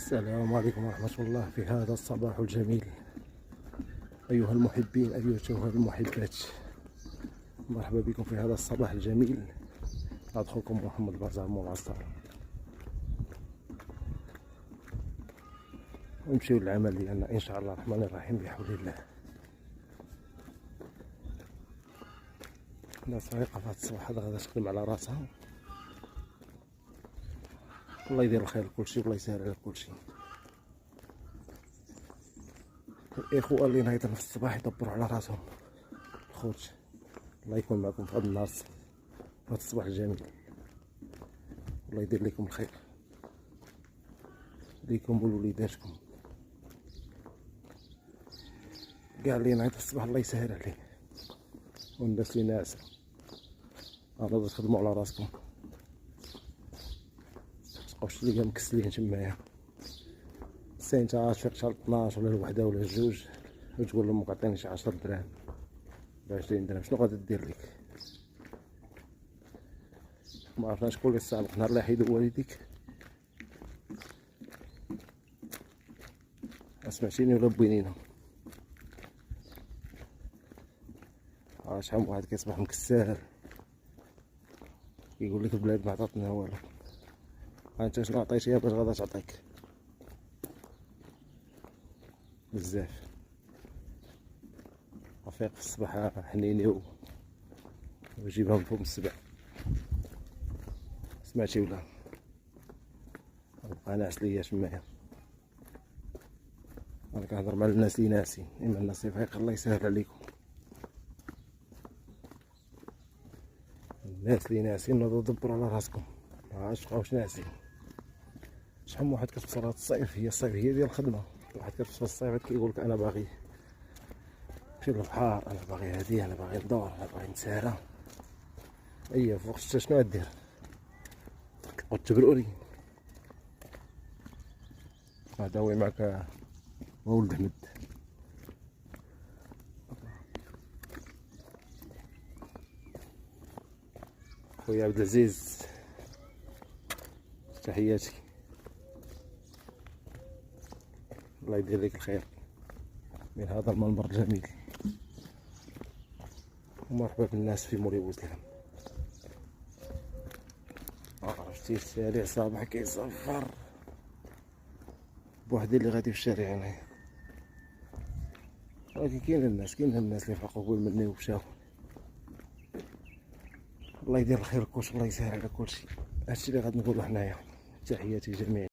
السلام عليكم ورحمة الله في هذا الصباح الجميل. أيها المحبين أيتها المحبات، مرحبا بكم في هذا الصباح الجميل. أخوكم محمد بازار معصر، ونمشيو للعمل ديالنا إن شاء الله الرحمن الرحيم بحول الله. الناس فريقة في هذا الصباح هذا غادا تخدم على راسها. الله يدير الخير لكلشي والله يسهل على كلشي. الإخوة اللي نايضين في الصباح يدبروا على راسهم. الخوت الله يكون معكم في هذا النهار، في هذا الصباح الجميل. الله يدير لكم الخير ليكم ولوليداتكم. كاع اللي نايض في الصباح الله يسهل عليه، والناس اللي ناعسة غادا تخدموا على راسكم، متبقاوش ليا مكسلين تمايا. ساين تا تفيق شهر 12 ولا الوحدة ولا الجوج وتقول لهم عطيني شي 10 دراهم ولا 20 درهم، شنو غادي دير لك؟ ما عرفنا شكون اللي سابق نهار لا يحيدو والديك. سمعتيني ولا بوينينا؟ شحال من واحد كيصبح مكسال كيقول لك البلاد ما عطاتنا والو. انت شنو عطيتيها باش غادا تعطيك؟ بزاف. رفيق في الصباح حنيني وجيبها من فوق السبع. سمعتي ولا؟ بقى ناعس ليا تمايا. انا كنهضر مع الناس اللي ناسين، اما الناس اللي فايقين الله يسهل عليكم. الناس اللي ناسين نوضوا دبروا على راسكم، ما تبقاوش ناسين. شحال من واحد كتوصل هاد الصيف، هي الصيف هي ديال الخدمه. واحد كتوصل الصيف كيقول لك انا باغي نمشي للبحر، انا باغي هادي، انا باغي ندور، انا باغي نتسارى. اييه فوق الشتا شنو غدير؟ تبقاو تبروري. هذا هو معك ولد احمد. خويا عبد العزيز تحياتي، الله يدير لك الخير من هذا المنظر الجميل. ومرحبا بالناس في مولي بوزلام. عرفتي الشارع صباح كيصفر بوحدي اللي غادي في الشارع هنايا، ولكن كاين الناس اللي فاقوا قبل مني ومشاو. الله يدير الخير لكلشي، الله يسهل على كلشي. هادشي اللي غادي نقولو حنايا. تحياتي جميعا.